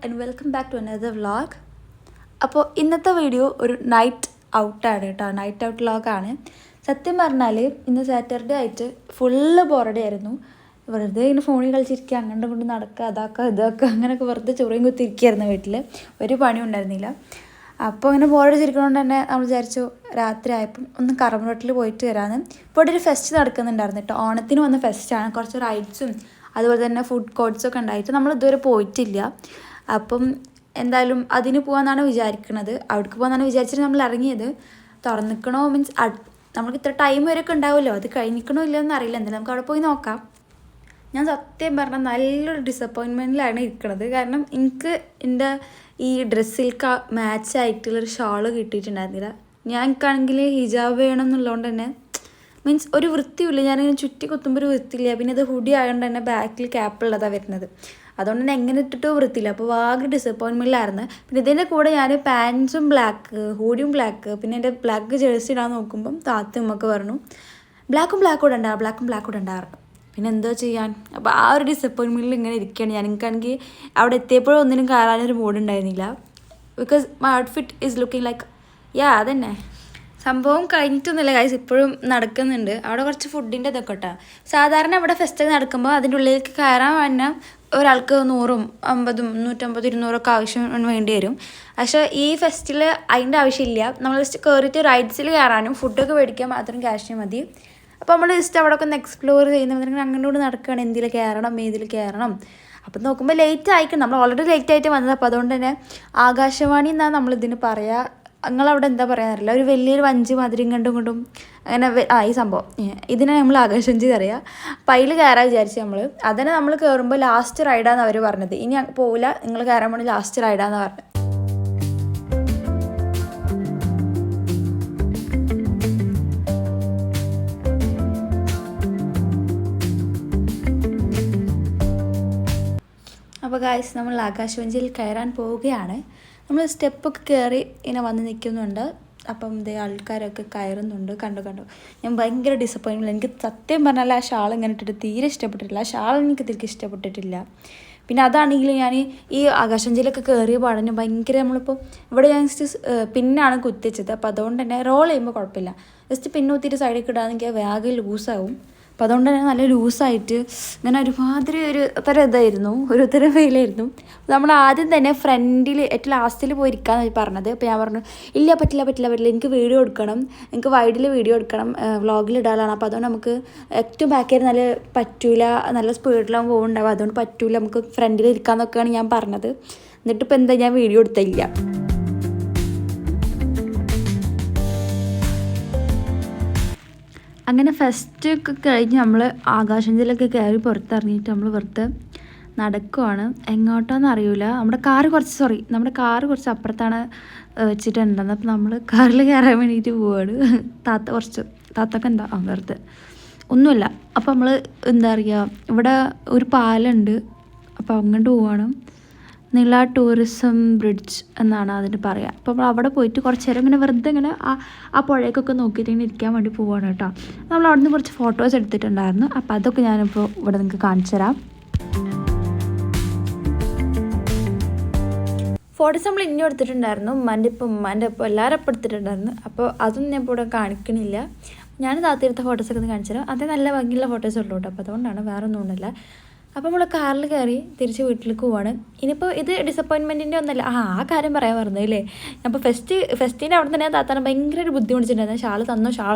and welcome back to another vlog. അപ്പോൾ ഇന്നത്തെ video ഒരു നൈറ്റ് ഔട്ടാണ് കേട്ടോ. നൈറ്റ് ഔട്ട് വ്ളോഗാണ്. സത്യം പറഞ്ഞാൽ ഇന്ന് സാറ്റർഡേ ആയിട്ട് ഫുള്ള് ബോറഡി ആയിരുന്നു. വെറുതെ ഇങ്ങനെ ഫോണിൽ കളിച്ചിരിക്കുക, അങ്ങോട്ടും കൊണ്ട് നടക്കുക, അതാക്കുക ഇതാക്കുക, അങ്ങനെയൊക്കെ വെറുതെ ചൊറിയും കുത്തിരിക്കുകയായിരുന്നു. വീട്ടിൽ ഒരു പണിയും ഉണ്ടായിരുന്നില്ല. അപ്പോൾ അങ്ങനെ ബോറടിച്ചിരിക്കണോണ്ട് തന്നെ നമ്മൾ വിചാരിച്ചു രാത്രി ആയപ്പം ഒന്ന് കറമ്പറോട്ടിൽ പോയിട്ട് വരാമെന്ന്. ഇപ്പോൾ ഇവിടെ ഒരു ഫെസ്റ്റ് നടക്കുന്നുണ്ടായിരുന്നു കേട്ടോ. ഓണത്തിന് വന്ന ഫെസ്റ്റാണ്. കുറച്ച് റൈഡ്സും അതുപോലെ തന്നെ ഫുഡ് കോർട്ട്സൊക്കെ ഉണ്ടായിട്ട് നമ്മൾ ഇതുവരെ പോയിട്ടില്ല. അപ്പം എന്തായാലും അതിന് പോകാമെന്നാണ് വിചാരിക്കുന്നത്. അവിടേക്ക് പോകാമെന്നാണ് വിചാരിച്ചിട്ട് നമ്മൾ ഇറങ്ങിയത്. തുറന്നിക്കണോ മീൻസ് നമുക്ക് ഇത്ര ടൈം വരെയൊക്കെ ഉണ്ടാവുമല്ലോ, അത് കഴിഞ്ഞിക്കണോ ഇല്ലയെന്ന് അറിയില്ല. എന്തായാലും നമുക്ക് അവിടെ പോയി നോക്കാം. ഞാൻ സത്യം പറഞ്ഞാൽ നല്ലൊരു ഡിസപ്പോയിൻമെൻറ്റിലാണ് ഇരിക്കുന്നത്. കാരണം എനിക്ക് എൻ്റെ ഈ ഡ്രസ്സിൽക്ക് മാച്ചായിട്ടുള്ളൊരു ഷാള് കിട്ടിയിട്ടുണ്ടായിരുന്നില്ല. എനിക്കാണെങ്കിൽ ഹിജാബ് വേണം എന്നുള്ളതുകൊണ്ട് തന്നെ മീൻസ് ഒരു വൃത്തിയില്ല. ഞാനിങ്ങനെ ചുറ്റി കുത്തുമ്പോൾ ഒരു വൃത്തിയില്ല. പിന്നെ ഇത് ഹുഡി ആയതുകൊണ്ട് തന്നെ ബാക്കിൽ ക്യാപ്പുള്ളതാണ് വരുന്നത്. അതുകൊണ്ട് തന്നെ എങ്ങനെ ഇട്ടിട്ടോ വൃത്തിയില്ല. അപ്പോൾ ഭയങ്കര ഡിസപ്പോയിൻമെൻറ്റിലായിരുന്നു. പിന്നെ ഇതിൻ്റെ കൂടെ ഞാൻ പാൻസും ബ്ലാക്ക്, ഹൂഡിയും ബ്ലാക്ക്, പിന്നെ എൻ്റെ ബ്ലാക്ക് ജേഴ്സി ഇടാൻ നോക്കുമ്പം താത്തമ്മക്ക് പറഞ്ഞു ബ്ലാക്കും കൂടെ ഉണ്ടായിരുന്നു. പിന്നെ എന്തോ ചെയ്യാൻ. അപ്പോൾ ആ ഒരു ഡിസപ്പോയിൻമെൻറ്റിൽ ഇങ്ങനെ ഇരിക്കുകയാണ് ഞാൻ. എനിക്കാണെങ്കിൽ അവിടെ എത്തിയപ്പോഴും ഒന്നിനും കയറാനൊരു മൂഡുണ്ടായിരുന്നില്ല. Because my outfit is looking like അതന്നെ സംഭവം കഴിഞ്ഞിട്ടൊന്നുമില്ല ഗൈസ്, ഇപ്പോഴും നടക്കുന്നുണ്ട്. അവിടെ കുറച്ച് ഫുഡിൻ്റെ ഇതൊക്കെ കേട്ടോ. സാധാരണ അവിടെ ഫെസ്റ്റൊക്കെ നടക്കുമ്പോൾ അതിൻ്റെ ഉള്ളിലേക്ക് കയറാൻ തന്നെ ഒരാൾക്ക് 100, 50, 150, 200 ആവശ്യം വേണ്ടി വരും. പക്ഷേ ഈ ഫെസ്റ്റിൽ അതിൻ്റെ ആവശ്യമില്ല. നമ്മൾ ജസ്റ്റ് കയറിയിട്ട് റൈഡ്സിൽ കയറാനും ഫുഡൊക്കെ മേടിക്കാൻ മാത്രം ക്യാഷ് മതി. അപ്പോൾ നമ്മൾ ജസ്റ്റ് അവിടെ ഒക്കെ ഒന്ന് എക്സ്പ്ലോർ ചെയ്യുന്ന അങ്ങോട്ട് നടക്കുകയാണ്. എന്തിൽ കയറണം, ഏതിൽ കയറണം. അപ്പം നോക്കുമ്പോൾ ലേറ്റ് ആയിക്കണം. നമ്മൾ ഓൾറെഡി ലേറ്റ് ആയിട്ട് വന്നത്. അപ്പോൾ അതുകൊണ്ട് തന്നെ ആകാശവാണി എന്നാണ് നമ്മളിതിന് പറയുക. നിങ്ങളവിടെ എന്താ പറയാറില്ല, ഒരു വലിയൊരു വഞ്ചി മാതിരി ഇങ്ങോട്ടും അങ്ങനെ ഈ സംഭവം ഇതിനെ നമ്മൾ ആകാശവഞ്ചി അറിയാം. അപ്പം അതിൽ കയറാൻ വിചാരിച്ചു നമ്മൾ. അതിനെ നമ്മൾ കയറുമ്പോൾ ലാസ്റ്റ് റൈഡാന്ന് അവർ പറഞ്ഞത്. ഇനി പോവില്ല, നിങ്ങൾ കയറാൻ വേണ്ടി ലാസ്റ്റ് റൈഡാന്ന് പറഞ്ഞത്. അപ്പോൾ ഗായ്സ് നമ്മൾ ആകാശവഞ്ചിയിൽ കയറാൻ പോവുകയാണ്. നമ്മൾ സ്റ്റെപ്പൊക്കെ കയറി ഇങ്ങനെ വന്ന് നിൽക്കുന്നുണ്ട്. അപ്പം ഇതേ ആൾക്കാരൊക്കെ കയറുന്നുണ്ട്. കണ്ടു ഞാൻ ഭയങ്കര ഡിസപ്പോയിൻമെൻറ്റ്. എനിക്ക് സത്യം പറഞ്ഞാൽ ആ ഷാൾ ഇങ്ങനെ ഇട്ടിട്ട് തീരെ ഇഷ്ടപ്പെട്ടിട്ടില്ല. ആ ഷാൾ എനിക്ക് തിരികെ ഇഷ്ടപ്പെട്ടിട്ടില്ല. പിന്നെ അതാണെങ്കിൽ ഞാൻ ഈ ആകാശവഞ്ചിയിലൊക്കെ കയറിയ പാടന്നെ ഭയങ്കര നമ്മളിപ്പോൾ ഇവിടെ ഞാൻ ജസ്റ്റ് പിന്നാണ് കുത്തിച്ചത്. അപ്പോൾ അതുകൊണ്ട് തന്നെ റോൾ ചെയ്യുമ്പോൾ കുഴപ്പമില്ല. ജസ്റ്റ് പിന്നെ കുത്തിയിട്ട് സൈഡിൽ ഇടാമെങ്കിൽ വേഗം ലൂസാവും. അപ്പോൾ അതുകൊണ്ട് തന്നെ നല്ല ലൂസായിട്ട് ഇങ്ങനെ ഒരുമാതിരി തരം ഇതായിരുന്നു, തരം ഫെയിലായിരുന്നു. നമ്മൾ ആദ്യം തന്നെ ഫ്രണ്ടിൽ ഏറ്റവും ലാസ്റ്റിൽ പോയിരിക്കാമെന്ന് പറഞ്ഞത്. അപ്പോൾ ഞാൻ പറഞ്ഞു ഇല്ല പറ്റില്ല, എനിക്ക് വീഡിയോ എടുക്കണം, എനിക്ക് വൈഡിൽ വീഡിയോ എടുക്കണം, വ്ളോഗിൽ ഇടാനാണ്. അപ്പോൾ അതുകൊണ്ട് നമുക്ക് ഏറ്റവും ബാക്കിൽ നല്ല പറ്റൂല, നല്ല സ്പീഡിലാവും പോകുന്നുണ്ടാവും. അതുകൊണ്ട് പറ്റൂല, നമുക്ക് ഫ്രണ്ടിൽ ഇരിക്കാമെന്നൊക്കെയാണ് ഞാൻ പറഞ്ഞത്. എന്നിട്ടിപ്പോൾ എന്താ ഞാൻ വീഡിയോ എടുത്തില്ല. അങ്ങനെ ഫസ്റ്റൊക്കെ കഴിഞ്ഞ് നമ്മൾ ആകാശവഞ്ചിയിലൊക്കെ കയറി പുറത്തിറങ്ങിയിട്ട് നമ്മൾ വെറുതെ നടക്കുവാണ്. എങ്ങോട്ടാന്ന് അറിയില്ല. നമ്മുടെ കാറ് കുറച്ച് അപ്പുറത്താണ് വെച്ചിട്ടുണ്ടെന്ന്. അപ്പോൾ നമ്മൾ കാറിൽ കയറാൻ വേണ്ടിയിട്ട് പോവാണ്. താത്തൊക്കെ എന്താ വെറുതെ ഒന്നുമില്ല. അപ്പോൾ നമ്മൾ എന്താ പറയുക, ഇവിടെ ഒരു പാലമുണ്ട്. അപ്പോൾ അങ്ങോട്ട് പോവാണ്. നീള ടൂറിസം ബ്രിഡ്ജ് എന്നാണ് അതിന് പറയുക. അപ്പോൾ നമ്മൾ അവിടെ പോയിട്ട് കുറച്ച് നേരം ഇങ്ങനെ വെറുതെ ഇങ്ങനെ ആ പുഴയൊക്കെ നോക്കിയിട്ട് ഇങ്ങനെ ഇരിക്കാൻ വേണ്ടി പോവാണ് കേട്ടോ. നമ്മൾ അവിടെ നിന്ന് കുറച്ച് ഫോട്ടോസ് എടുത്തിട്ടുണ്ടായിരുന്നു. അപ്പോൾ അതൊക്കെ ഞാനിപ്പോൾ ഇവിടെ നിങ്ങൾക്ക് കാണിച്ചു തരാം. ഫോട്ടോസ് നമ്മൾ ഇനിയും എടുത്തിട്ടുണ്ടായിരുന്നു. ഉമ്മാൻ്റെ ഒപ്പം എല്ലാവരും ഒപ്പം എടുത്തിട്ടുണ്ടായിരുന്നു. അപ്പോൾ അതൊന്നും ഞാൻ ഇപ്പോൾ ഇവിടെ കാണിക്കണില്ല. ഞാൻ താത്തിയെടുത്ത ഫോട്ടോസൊക്കെ ഒന്ന് കാണിച്ചു തരാം. അതേ നല്ല ഭംഗിയുള്ള ഫോട്ടോസ് ഉള്ളൂ കേട്ടോ. അപ്പോൾ അതുകൊണ്ടാണ്, വേറെ ഒന്നുമില്ല. അപ്പോൾ നമ്മൾ കാറിൽ കയറി തിരിച്ച് വീട്ടിലേക്ക് പോവാണ്. ഇനിയിപ്പോൾ ഇത് ഡിസപ്പോയിൻമെൻറ്റിൻ്റെ ഒന്നല്ല. ആ കാര്യം പറയാൻ പറഞ്ഞത് അല്ലേ. അപ്പോൾ ഫെസ്റ്റിൻ്റെ അവിടെ തന്നെ താത്താൻ ഭയങ്കര ഒരു ബുദ്ധിമുട്ടിച്ചിട്ടുണ്ടായിരുന്നു. ഷാൾ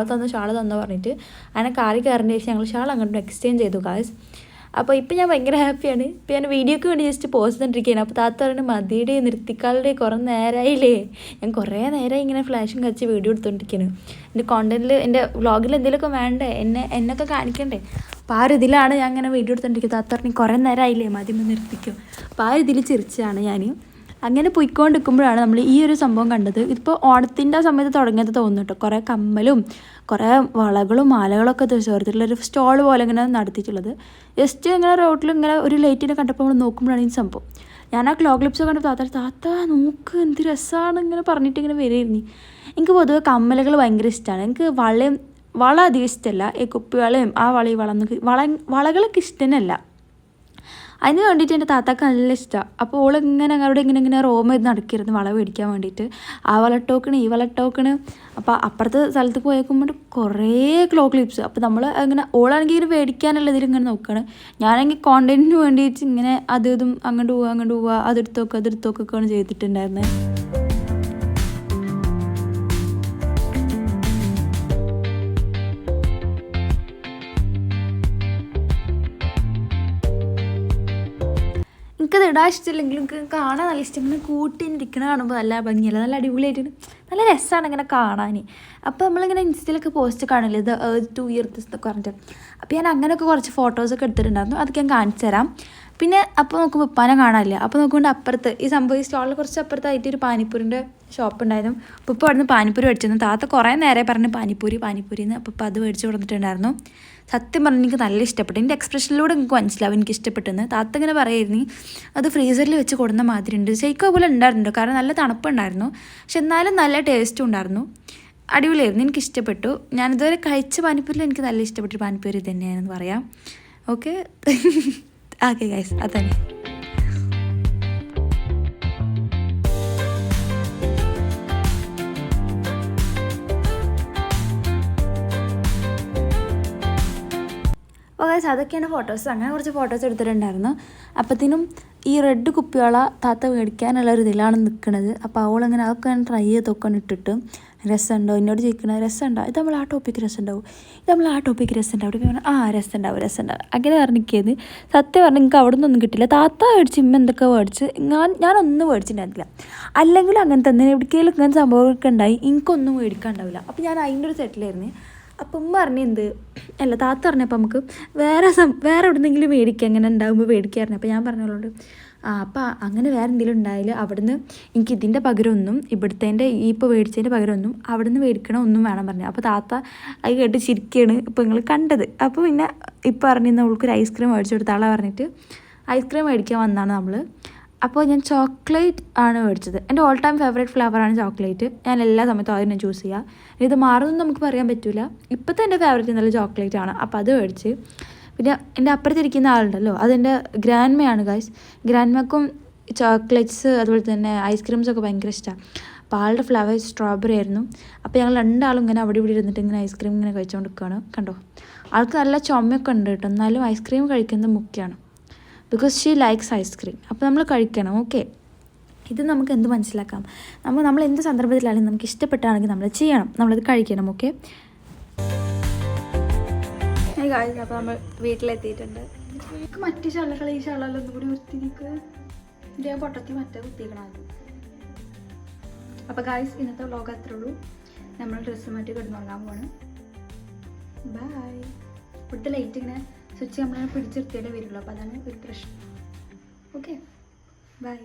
തന്നോ പറഞ്ഞിട്ട്. അങ്ങനെ കാറിൽ കയറേണ്ട ശേഷം ഞങ്ങൾ ഷാൾ അങ്ങോട്ട് എക്സ്ചേഞ്ച് ചെയ്തു ഗായ്സ്. അപ്പോൾ ഇപ്പോൾ ഞാൻ ഭയങ്കര ഹാപ്പിയാണ്. ഇപ്പോൾ ഞാൻ വീഡിയോക്ക് വേണ്ടി ജസ്റ്റ് പോസ്റ്റ് ചെയ്തിട്ടിരിക്കുകയാണ്. അപ്പോൾ താത്ത പറയുന്നത് മതിയുടെ നിർത്തിക്കാളുടെ കുറേ നേരമായില്ലേ. ഞാൻ കുറേ നേരമായി ഇങ്ങനെ ഫ്ലാഷും കച്ച് വീഡിയോ എടുത്തുകൊണ്ടിരിക്കുകയാണ്. എൻ്റെ കോണ്ടൻറ്റിൽ എൻ്റെ വ്ളോഗിൽ എന്തെങ്കിലുമൊക്കെ വേണ്ടേ, എന്നൊക്കെ കാണിക്കണ്ടേ. അപ്പോൾ ആ ഒരു ഇതിലാണ് ഞാൻ ഇങ്ങനെ വീഡിയോ എടുത്തുകൊണ്ടിരിക്കുന്നത്. താത്ത പറഞ്ഞ് കുറേ നേരമായില്ലേ, മതി നിർത്തിക്കും. അപ്പോൾ ആ ഒരു ഇതിൽ ചിരിച്ചാണ് ഞാൻ. അങ്ങനെ പോയിക്കൊണ്ടിരിക്കുമ്പോഴാണ് നമ്മൾ ഈ ഒരു സംഭവം കണ്ടത്. ഇതിപ്പോൾ ഓണത്തിൻ്റെ സമയത്ത് തുടങ്ങിയത് തോന്നുന്നു കേട്ടോ. കുറേ കമ്മലും കുറേ വളകളും മാലകളൊക്കെ ചേർത്തിട്ടുള്ളൊരു സ്റ്റോൾ പോലെ ഇങ്ങനെ നടത്തിയിട്ടുള്ളത്. ജസ്റ്റ് ഇങ്ങനെ റോഡിൽ ഇങ്ങനെ ഒരു ലൈറ്റിനെ കണ്ടപ്പോൾ നമ്മൾ നോക്കുമ്പോഴാണ് ഈ സംഭവം. ഞാൻ ആ ക്ലോ ക്ലിപ്സ് കണ്ടപ്പോൾ താത്ത നോക്ക് എന്ത് രസമാണ് ഇങ്ങനെ പറഞ്ഞിട്ട് ഇങ്ങനെ വരുമായിരുന്നു. എനിക്ക് പൊതുവെ കമ്മലുകൾ ഭയങ്കര ഇഷ്ടമാണ്. എനിക്ക് വള അധികം ഇഷ്ടമല്ല. ഈ കുപ്പിവളയും ആ വള വളകളൊക്കെ ഇഷ്ടമല്ല. അതിന് വേണ്ടിയിട്ട് എൻ്റെ താത്താക്ക് നല്ല ഇഷ്ടമാണ്. അപ്പോൾ ഓളിങ്ങനെ അവിടെ ഇങ്ങനെ റോം ചെയ്ത് നടക്കിയിരുന്നു വള മേടിക്കാൻ വേണ്ടിയിട്ട്. ആ വളട്ടോക്കണ് ഈ വളട്ടോക്കണ്. അപ്പോൾ അപ്പുറത്തെ സ്ഥലത്ത് പോയേക്കുമ്പോൾ കുറേ ക്ലോ ക്ലിപ്സ്. അപ്പോൾ നമ്മൾ അങ്ങനെ ഓളാണെങ്കിൽ ഇങ്ങനെ മേടിക്കാനുള്ള ഇതിൽ ഇങ്ങനെ നോക്കുകയാണ്. ഞാനാണെങ്കിൽ കോണ്ടന്റിന് വേണ്ടിയിട്ട് ഇങ്ങനെ അത് ഇതും അങ്ങോട്ട് പോവുക അതെടുത്ത് നോക്കുകയാണ് ചെയ്തിട്ടുണ്ടായിരുന്നത്. എനിക്കത് ഇടാൻ ഇഷ്ടമില്ലെങ്കിലും എനിക്ക് കാണാൻ നല്ല ഇഷ്ടം. ഇങ്ങനെ കൂട്ടിയിരിക്കണ കാണുമ്പോൾ നല്ല ഭംഗിയല്ല, നല്ല അടിപൊളിയായിട്ട് നല്ല രസമാണ് ഇങ്ങനെ കാണാൻ. അപ്പോൾ നമ്മളിങ്ങനെ ഇൻസ്റ്റയിലൊക്കെ പോസ്റ്റ് കാണില്ലേ, ഇത് 2 years എന്നൊക്കെ പറഞ്ഞിട്ട്. അപ്പോൾ ഞാൻ അങ്ങനെയൊക്കെ കുറച്ച് ഫോട്ടോസൊക്കെ എടുത്തിട്ടുണ്ടായിരുന്നു, അതൊക്കെ ഞാൻ കാണിച്ചു തരാം. പിന്നെ അപ്പോൾ നോക്കുമ്പോൾ ഉപ്പാനെ കാണാനില്ല. അപ്പോൾ നോക്കുമ്പോൾ അപ്പുറത്ത് ഈ സംഭവം ഈ സ്റ്റോളിൽ കുറച്ച് അപ്പുറത്തായിട്ട് ഒരു പാനിപ്പൂരിൻ്റെ ഷോപ്പ് ഉണ്ടായിരുന്നു. അപ്പോൾ ഇപ്പോൾ അവിടെ നിന്ന് പാനിപ്പൂരി മേടിച്ചിരുന്നു. താത്ത കുറേ നേരെ പറഞ്ഞ് പാനിപ്പൂരിന്ന്. അപ്പോൾ അത് മേടിച്ച് കൊടുത്തിട്ടുണ്ടായിരുന്നു. സത്യം പറഞ്ഞാൽ എനിക്ക് നല്ല ഇഷ്ടപ്പെട്ടു. എൻ്റെ എക്സ്പ്രഷനിലൂടെ എനിക്ക് മനസ്സിലാവും എനിക്ക് ഇഷ്ടപ്പെട്ടെന്ന്. താത്ത ഇങ്ങനെ പറയായിരുന്നു അത് ഫ്രീസറിൽ വെച്ച് കൊടുന്ന മാതിരി ഉണ്ട്. ഷെയ്ക്കോ പോലെ ഉണ്ടായിരുന്നു, കാരണം നല്ല തണുപ്പുണ്ടായിരുന്നു. പക്ഷെ എന്നാലും നല്ല ടേസ്റ്റും ഉണ്ടായിരുന്നു. അടിപൊളിയായിരുന്നു, എനിക്ക് ഇഷ്ടപ്പെട്ടു. ഞാനിതുവരെ കഴിച്ച പാനിപ്പൂരിൽ എനിക്ക് നല്ല ഇഷ്ടപ്പെട്ടു പാനിപ്പൂരി തന്നെയാണെന്ന് പറയാം. ഓക്കെ ഓക്കെ ഗൈസ്, അതന്നെ. അപ്പോൾ ഗൈസ് അതൊക്കെയാണ് ഫോട്ടോസ്. അങ്ങനെ കുറച്ച് ഫോട്ടോസ് എടുത്തിട്ടുണ്ടായിരുന്നു. അപ്പത്തിനും ഈ റെഡ് കുപ്പിയോള താത്ത മേടിക്കാനുള്ള ഒരു ഇതിലാണ് നിൽക്കുന്നത്. അപ്പോൾ അവളങ്ങനെ അതൊക്കെ ട്രൈ ചെയ്തൊക്കെ ഇട്ടിട്ട് രസമുണ്ടോ എന്നോട് ചോദിക്കണത്, രസമുണ്ടോ ഇത് നമ്മൾ ആ ടോപ്പിക്ക് രസമുണ്ടാവും, ഇത് നമ്മൾ ആ ടോപ്പിക്ക് രസമുണ്ടാവും. അവിടെ പറഞ്ഞാൽ രസമുണ്ടാവും അങ്ങനെ പറഞ്ഞിരിക്കുന്നത്. സത്യം പറഞ്ഞാൽ എനിക്ക് അവിടെ നിന്നൊന്നും കിട്ടില്ല. താത്ത മേടിച്ച് ഇമ്മ എന്തൊക്കെ മേടിച്ച് ഞാനൊന്നും മേടിച്ചിട്ടുണ്ടായിരുന്നില്ല. അല്ലെങ്കിൽ അങ്ങനെ തന്നെ എവിടേക്കെങ്കിലും ഇങ്ങനെ സംഭവമൊക്കെ ഉണ്ടായി എനിക്കൊന്നും മേടിക്കാണ്ടാവില്ല. അപ്പോൾ ഞാൻ അതിൻ്റെ ഒരു സെറ്റിലായിരുന്നു. അപ്പം ഉമ്മ പറഞ്ഞ അല്ല താത്ത പറഞ്ഞപ്പോൾ നമുക്ക് വേറെ എവിടെന്നെങ്കിലും മേടിക്കുക, അങ്ങനെ ഉണ്ടാകുമ്പോൾ മേടിക്കാറുണ്ട്. അപ്പോൾ ഞാൻ പറഞ്ഞോളോട് അപ്പോൾ അങ്ങനെ വേറെ എന്തെങ്കിലും ഉണ്ടായാൽ അവിടുന്ന് എനിക്ക് ഇതിൻ്റെ പകരമൊന്നും ഇവിടുത്തെ ഇപ്പോൾ മേടിച്ചതിൻ്റെ പകരമൊന്നും അവിടുന്ന് മേടിക്കണം ഒന്നും വേണം പറഞ്ഞു. അപ്പോൾ താത്ത അത് കേട്ട് ചിരിക്കുകയാണ് ഇപ്പോൾ നിങ്ങൾ കണ്ടത്. അപ്പോൾ പിന്നെ ഇപ്പോൾ പറഞ്ഞിരുന്ന അവൾക്കൊരു ഐസ്ക്രീം മേടിച്ചു കൊടുത്താളെ പറഞ്ഞിട്ട് ഐസ്ക്രീം മേടിക്കാൻ വന്നതാണ് നമ്മൾ. അപ്പോൾ ഞാൻ ചോക്ലേറ്റ് ആണ് മേടിച്ചത്. എൻ്റെ ഓൾ ടൈം ഫേവറേറ്റ് ഫ്ലേവറാണ് ചോക്ലേറ്റ്. ഞാൻ എല്ലാ സമയത്തും അതിനെ ചൂസ് ചെയ്യുക. ഇത് മാറുമെന്ന് നമുക്ക് പറയാൻ പറ്റില്ല. ഇപ്പോഴത്തെ എൻ്റെ ഫേവറേറ്റ് നല്ല ചോക്ലേറ്റ് ആണ്. അപ്പോൾ അത് മേടിച്ച്. പിന്നെ എൻ്റെ അപ്പുറത്തിരിക്കുന്ന ആളുണ്ടല്ലോ, അതെൻ്റെ ഗ്രാൻഡ്മയാണ് ഗൈസ്. ഗ്രാൻഡ്മക്കും ചോക്ലേറ്റ്സ് അതുപോലെ തന്നെ ഐസ്ക്രീംസൊക്കെ ഭയങ്കര ഇഷ്ടമാണ്. അപ്പോൾ ആളുടെ ഫ്ലേവർ സ്ട്രോബെറി ആയിരുന്നു. അപ്പോൾ ഞങ്ങൾ രണ്ടാളും ഇങ്ങനെ അവിടെ ഇവിടെ ഇരുന്നിട്ട് ഇങ്ങനെ ഐസ്ക്രീം ഇങ്ങനെ കഴിച്ചുകൊണ്ടിരിക്കുകയാണ്. കണ്ടോ, ആൾക്ക് നല്ല ചുമയൊക്കെ ഉണ്ട് കേട്ടോ, എന്നാലും ഐസ്ക്രീം കഴിക്കുന്നത് മുഖ്യമാണ്. Because she likes ice cream. അപ്പോൾ നമ്മൾ കഴിക്കണം. ഓക്കെ, ഇത് നമുക്ക് എന്ത് മനസ്സിലാക്കാം, നമ്മൾ എന്ത് സന്ദർഭത്തിലാണെങ്കിലും നമുക്ക് ഇഷ്ടപ്പെട്ടാണെങ്കിൽ നമ്മൾ ചെയ്യണം, നമ്മളത് കഴിക്കണം. ഓക്കെ ഗായ്സ്, അപ്പോൾ നമ്മൾ വീട്ടിലെത്തിയിട്ടുണ്ട്. മറ്റു ശാലകൾ ഈ ശാലകളൊന്നും കൂടി വൃത്തിക്ക് ഇതേ പൊട്ടത്തി മറ്റേ കുത്തിക്കണം. അപ്പോൾ ഗായ്സ്, ഇന്നത്തെ വ്ളോഗ് അത്രേ ഉള്ളൂ. നമ്മൾ ഡ്രസ്സ് മാറ്റി കിടന്നുറങ്ങാൻ പോവാണ്. ബൈ. ഇവിടുത്തെ ലൈറ്റ് ഇങ്ങനെ സ്വിച്ച് നമ്മളിങ്ങനെ പിടിച്ചെടുത്തിട്ടേ വരുള്ളൂ. അപ്പോൾ അതാണ് ഒരു പ്രശ്നം. Okay, by.